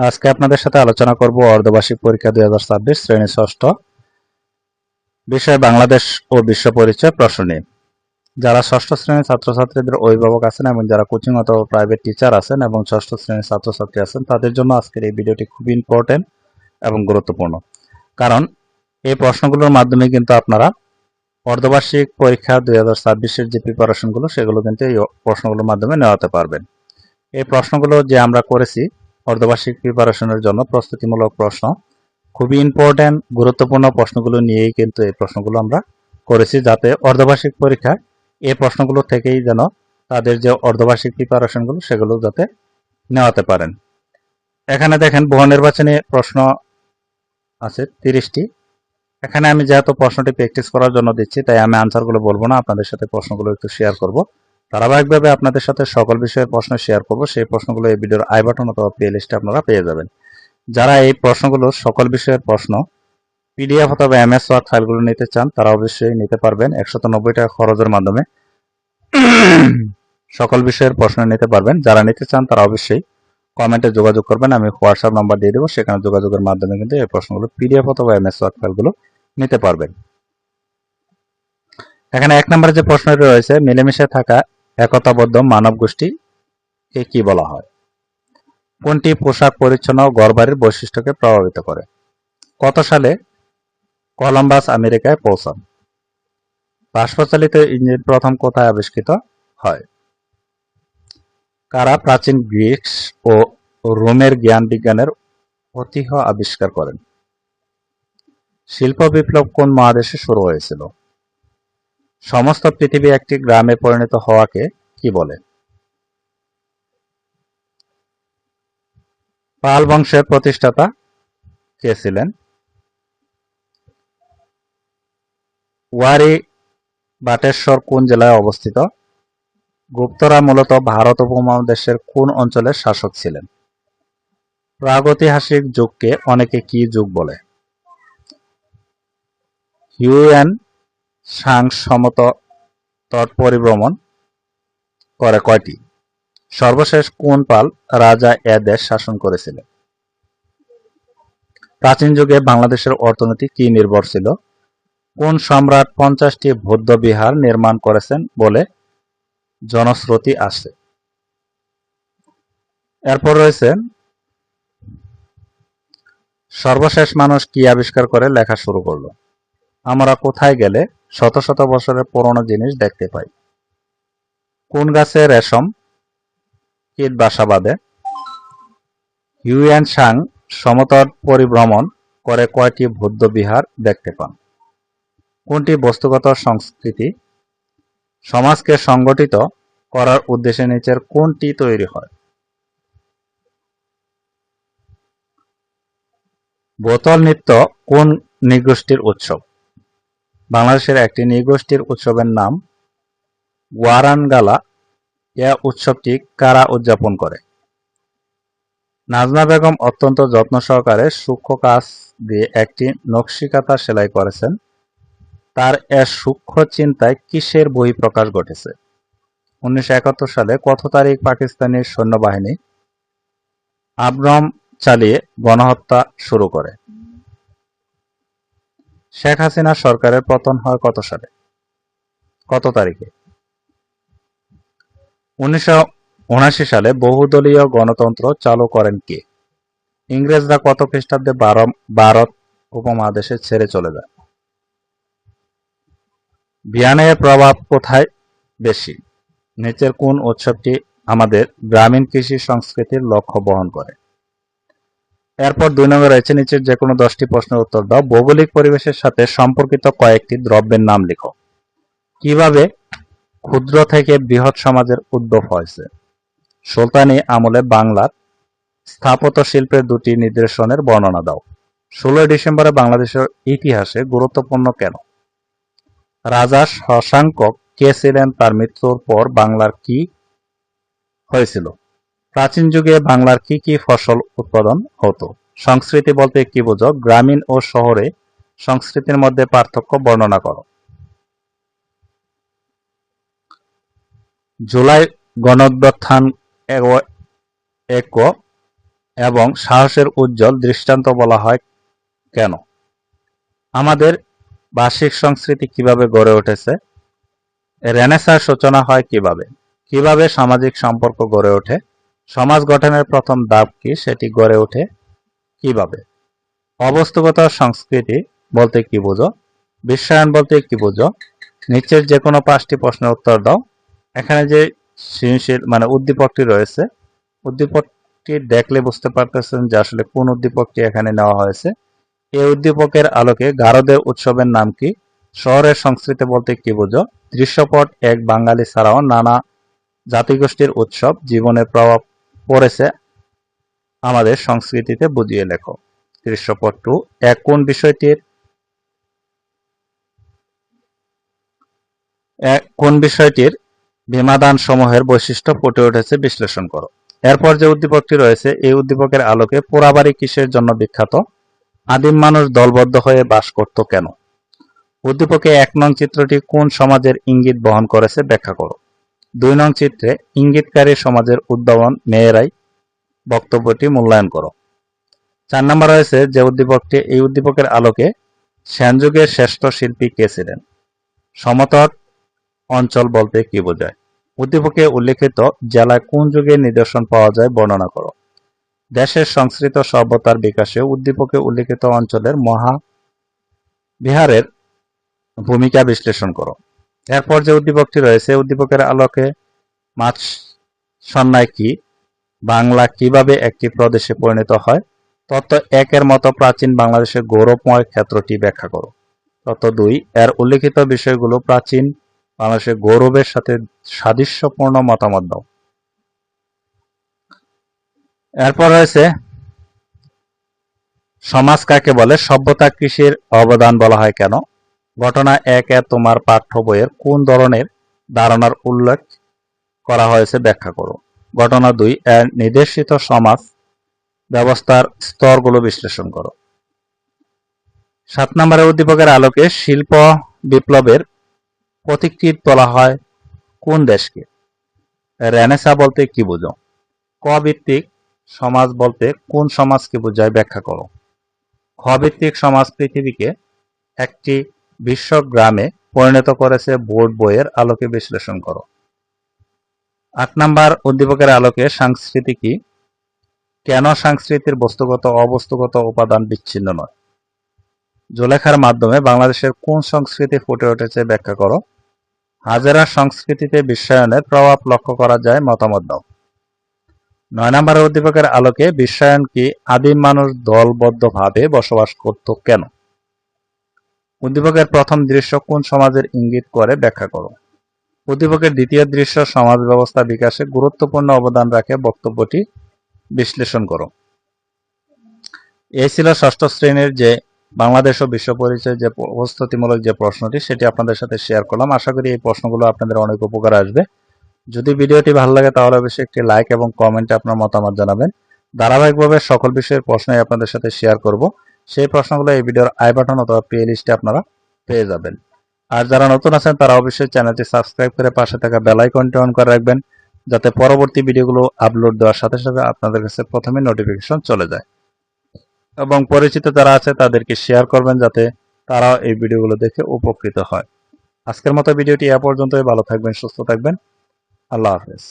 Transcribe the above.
আজকে আপনাদের সাথে আলোচনা করব অর্ধবার্ষিক পরীক্ষা 2026 শ্রেণী ষষ্ঠ বিষয় বাংলাদেশ ও বিশ্ব পরিচয় প্রশ্ন নিয়ে। যারা ষষ্ঠ শ্রেণীর ছাত্রছাত্রীদের অভিভাবক আছেন এবং যারা কোচিং অথবা প্রাইভেট টিচার আছেন এবং ষষ্ঠ শ্রেণীর ছাত্রছাত্রী আছেন তাদের জন্য আজকের এই ভিডিওটি খুবই ইম্পর্টেন্ট এবং গুরুত্বপূর্ণ। কারণ এই প্রশ্নগুলোর মাধ্যমে কিন্তু আপনারা অর্ধবার্ষিক পরীক্ষা 2026-এর যে প্রিপারেশনগুলো সেগুলো কিন্তু এই প্রশ্নগুলোর মাধ্যমে নেওয়াতে পারবেন। এই প্রশ্নগুলো যে আমরা করেছি অর্ধবার্ষিক প্রিপারেশনের জন্য প্রস্তুতিমূলক প্রশ্ন, খুবই ইম্পর্টেন্ট গুরুত্বপূর্ণ প্রশ্নগুলো নিয়েই কিন্তু এই প্রশ্নগুলো আমরা করেছি, যাতে অর্ধবার্ষিক পরীক্ষায় এই প্রশ্নগুলো থেকেই যেন তাদের যে অর্ধবার্ষিক প্রিপারেশনগুলো সেগুলো যাতে নেওয়াতে পারেন। এখানে দেখেন বহু নির্বাচনী প্রশ্ন আছে 30টি। এখানে আমি যেহেতু প্রশ্নটি প্র্যাকটিস করার জন্য দিচ্ছি তাই আমি আনসারগুলো বলবো না, আপনাদের সাথে প্রশ্নগুলো একটু শেয়ার করব। ধারাবাহিকভাবে আপনাদের সাথে সকল বিষয়ের প্রশ্ন শেয়ার করব, সেই প্রশ্নগুলো এই ভিডিওর আই বাটন অথবা প্লে লিস্টে আপনারা পেয়ে যাবেন। যারা এই প্রশ্নগুলো সকল বিষয়ের প্রশ্ন পিডিএফ অথবা এমএস ওয়ার্ড ফাইলগুলো নিতে চান তারা অবশ্যই নিতে পারবেন 190 টাকা খরচের মাধ্যমে সকল বিষয়ের প্রশ্ন নিতে পারবেন। যারা নিতে চান তারা অবশ্যই কমেন্টে যোগাযোগ করবেন, আমি হোয়াটসঅ্যাপ নাম্বার দিয়ে দেবো, সেখানে যোগাযোগের মাধ্যমে কিন্তু এই প্রশ্নগুলো পিডিএফ অথবা এমএস ওয়ার্ড ফাইলগুলো নিতে পারবেন। এখানে 1 নম্বরে যে প্রশ্নটি রয়েছে, মিলেমিশে থাকা একতাবদ্ধ মানব গোষ্ঠীকে কি বলা হয়? কোনটি পোশাক পরিচ্ছন্ন ও ঘরবাড়ির বৈশিষ্ট্যকে প্রভাবিত করে? কত সালে কলম্বাস আমেরিকায় পৌঁছান? বাষ্পচালিত ইঞ্জিন প্রথম কোথায় আবিষ্কৃত হয়? কারা প্রাচীন গ্রিক ও রোমের জ্ঞান বিজ্ঞানের ঐতিহ্য আবিষ্কার করেন? শিল্প বিপ্লব কোন মহাদেশে শুরু হয়েছিল? সমস্ত পৃথিবী একটি গ্রামে পরিণত হওয়াকে কি বলে? পাল বংশের প্রতিষ্ঠাতা কে ছিলেন? ওয়ারী বাটেশ্বর কোন জেলায় অবস্থিত? গুপ্তরা মূলত ভারত উপমহাদেশের কোন অঞ্চলের শাসক ছিলেন? প্রাগৈতিহাসিক যুগকে অনেকে কি যুগ বলে? হিউয়েন সাং সমতট পরিভ্রমণ করে কয়টি? সর্বশেষ কোন পাল রাজা এ দেশ শাসন করেছিলেন? প্রাচীন যুগে বাংলাদেশের অর্থনীতি কি নির্ভর ছিল? কোন সম্রাট 50টি বৌদ্ধ বিহার নির্মাণ করেছেন বলে জনশ্রুতি আছে? এরপর রয়েছে সর্বশেষ মানুষ কি আবিষ্কার করে লেখা শুরু করলো? আমরা কোথায় গেলে শত শত বছরের পুরনো জিনিস দেখতে পাই? কোন গাছে রেশম কীট বাসা বাঁধে? হিউয়েন সাং সমতট পরিভ্রমণ করে কয়টি বৌদ্ধ বিহার দেখতে পান? কোনটি বস্তুগত সংস্কৃতি সমাজকে সংগঠিত করার উদ্দেশ্যে নিচের কোনটি তৈরি হয়? বোতল নৃত্য কোন নৃগোষ্ঠীর উৎসব? বাংলাদেশের একটি নৃগোষ্ঠীর উৎসবের নাম ওয়ারানগালা। এ উৎসবটি কারা উদযাপন করে? নাজমা বেগম অত্যন্ত যত্ন সহকারে সূক্ষ্ম কাজ দিয়ে একটি নকশিকাঁথা সেলাই করেছেন। তার এ সূক্ষ্ম চিন্তায় কিসের বহিঃপ্রকাশ ঘটেছে? 1971 সালে কত তারিখ পাকিস্তানি সৈন্যবাহিনী আব্রম চালিয়ে গণহত্যা শুরু করে? শেখ হাসিনা সরকারের পতন হয় কত সালে, কত তারিখে? 1979 সালে বহুদলীয় গণতন্ত্র চালু করেন কে? ইংরেজরা কত খ্রিস্টাব্দে ভারত উপমহাদেশে ছেড়ে চলে যায়? ভিয়ানের প্রভাব কোথায় বেশি? নিচের কোন উৎসবটি আমাদের গ্রামীণ কৃষি সংস্কৃতির লক্ষ্য বহন করে? এরপর 2 নম্বরে রয়েছে নিচের যে কোনো 10টি প্রশ্নের উত্তর দাও। ভৌগোলিক পরিবেশের সাথে সম্পর্কিত কয়েকটি দ্রব্যের নাম লিখো। কিভাবে ক্ষুদ্র থেকে বৃহৎ সমাজের উদ্ভব হয়েছে? সুলতানি আমলে বাংলার স্থাপত্য শিল্পের 2টি নিদর্শনের বর্ণনা দাও। 16 ডিসেম্বরে বাংলাদেশের ইতিহাসে গুরুত্বপূর্ণ কেন? রাজা শশাঙ্ক কে ছিলেন? তার মৃত্যুর পর বাংলার কি হয়েছিল? প্রাচীন যুগে বাংলার কি কি ফসল উৎপাদন হতো? সংস্কৃতি বলতে কি বোঝো? গ্রামীণ ও শহরে সংস্কৃতির মধ্যে পার্থক্য বর্ণনা করো। জুলাই গণঅভ্যুত্থান এক এবং সাহসের উজ্জ্বল দৃষ্টান্ত বলা হয় কেন? আমাদের বার্ষিক সংস্কৃতি কিভাবে গড়ে উঠেছে? রেনেসাঁর সূচনা হয় কিভাবে? কিভাবে সামাজিক সম্পর্ক গড়ে ওঠে? সমাজ গঠনের প্রথম ধাপ কি, সেটি গড়ে ওঠে কিভাবে? অবস্তুগত সংস্কৃতি বলতে কি বোঝো? বিশ্বায়ন বলতে কি বোঝো? নিচের যে কোনো 5টি প্রশ্নের উত্তর দাও। এখানে যে সৃজনশীল উদ্দীপকটি রয়েছে, উদ্দীপকটি দেখলে বুঝতে পারতেছেন যে আসলে কোন উদ্দীপকটি এখানে নেওয়া হয়েছে। এই উদ্দীপকের আলোকে গারদের উৎসবের নাম কি? শহরের সংস্কৃতি বলতে কি বোঝো? দৃশ্যপট এক বাঙালি ছাড়াও নানা জাতিগোষ্ঠীর উৎসব জীবনের প্রভাব পড়েছে আমাদের সংস্কৃতিতে, বুঝিয়ে লেখো। দৃশ্যপট 2 এক কোন বিষয়টির বিমাদান সমূহের বৈশিষ্ট্য ফুটে উঠেছে বিশ্লেষণ করো। এরপর যে উদ্দীপকটি রয়েছে, এই উদ্দীপকের আলোকে পোড়াবাড়ি কিসের জন্য বিখ্যাত? আদিম মানুষ দলবদ্ধ হয়ে বাস করত কেন? উদ্দীপকে 1 নং চিত্রটি কোন সমাজের ইঙ্গিত বহন করেছে ব্যাখ্যা করো। 2 নং চিত্রে ইঙ্গিতকারী সমাজের উদ্ভাবন মেয়েরাই বক্তব্যটি মূল্যায়ন করো। 4 নম্বর রয়েছে যে উদ্দীপকটি, এই উদ্দীপকের আলোকে সেনযুগের শ্রেষ্ঠ শিল্পী কে ছিলেন? সমতট অঞ্চল বলতে কি বোঝায়? উদ্দীপকে উল্লেখিত জেলায় কোন যুগের নিদর্শন পাওয়া যায় বর্ণনা করো। দেশের সংস্কৃত সভ্যতার বিকাশে উদ্দীপকে উল্লেখিত অঞ্চলের মহাবিহারের ভূমিকা বিশ্লেষণ করো। এরপর যে উদ্দীপকটি রয়েছে, উদ্দীপকের আলোকে মাৎসন্যায় কি, বাংলা কিভাবে একটি প্রদেশে পরিণত হয়? তত্ত্ব 1 এর মতো প্রাচীন বাংলাদেশের গৌরবময় ক্ষেত্রটি ব্যাখ্যা করো। তত্ত্ব 2 এর উল্লেখিত বিষয়গুলো প্রাচীন বাংলাদেশের গৌরবের সাথে সাদৃশ্যপূর্ণ মতামত দাও। এরপর রয়েছে সমাজ কাকে বলে? সভ্যতা কৃষির অবদান বলা হয় কেন? ঘটনা 1 এ তোমার পাঠ্য বইয়ের কোন ধরনের ধারণার উল্লেখ করা হয়েছে ব্যাখ্যা করো। ঘটনা 2 এর নির্দেশিত সমাজ ব্যবস্থার স্তরগুলো বিশ্লেষণ করো। 7 নম্বরের উদ্দীপকের আলোকে শিল্প বিপ্লবের প্রতীকটি তোলা হয় কোন দেশকে? রেনেসাঁ বলতে কি বোঝো? ক ভিত্তিক সমাজ বলতে কোন সমাজকে বোঝায় ব্যাখ্যা করো। খ ভিত্তিক সমাজ পৃথিবীকে একটি বিশ্বগ্রামে পরিণত করেছে বোর্ড বইয়ের আলোকে বিশ্লেষণ করো। 8 নম্বর উদ্দীপকের আলোকে সংস্কৃতি কি? কেন সংস্কৃতির বস্তুগত অবস্তুগত উপাদান বিচ্ছিন্ন নয়? জুলেখার মাধ্যমে বাংলাদেশের কোন সংস্কৃতি ফুটে উঠেছে ব্যাখ্যা করো। হাজেরা সংস্কৃতিতে বিশ্বায়নের প্রভাব লক্ষ্য করা যায়, মতামত দাও। 9 নম্বরের উদ্দীপকের আলোকে বিশ্বায়ন কি? আদিম মানুষ দলবদ্ধভাবে বসবাস করত কেন? উদ্দীপকের প্রথম দৃশ্য কোন সমাজের ইঙ্গিত করে ব্যাখ্যা করো। উদ্দীপকের দ্বিতীয় দৃশ্য সমাজ ব্যবস্থা বিকাশে গুরুত্বপূর্ণ অবদান রাখে, বক্তব্যটি বিশ্লেষণ করো। এই ছিল ষষ্ঠ শ্রেণীর যে বাংলাদেশ ও বিশ্ব পরিচয় যে প্রস্তুতিমূলক যে প্রশ্নটি, সেটি আপনাদের সাথে শেয়ার করলাম। আশা করি এই প্রশ্নগুলো আপনাদের অনেক উপকার আসবে। যদি ভিডিওটি ভালো লাগে তাহলে অবশ্যই একটি লাইক এবং কমেন্টে আপনার মতামত জানাবেন। ধারাবাহিকভাবে সকল বিষয়ের প্রশ্নই আপনাদের সাথে শেয়ার করব। সেই প্রশ্নগুলো এই ভিডিওর আই বাটন অথবা প্লে লিস্টে আপনারা পেয়ে যাবেন। আর যারা নতুন আছেন তারা অবশ্যই চ্যানেলটি সাবস্ক্রাইব করে পাশে থাকা বেল আইকনটি অন করে রাখবেন, যাতে পরবর্তী ভিডিওগুলো আপলোড দেওয়ার সাথে সাথে আপনাদের কাছে প্রথমে নোটিফিকেশন চলে যায়। এবং পরিচিত যারা আছে তাদেরকে শেয়ার করবেন, যাতে তারাও এই ভিডিওগুলো দেখে উপকৃত হয়। আজকের মতো ভিডিওটি এ পর্যন্তই। ভালো থাকবেন, সুস্থ থাকবেন। আল্লাহ হাফেজ।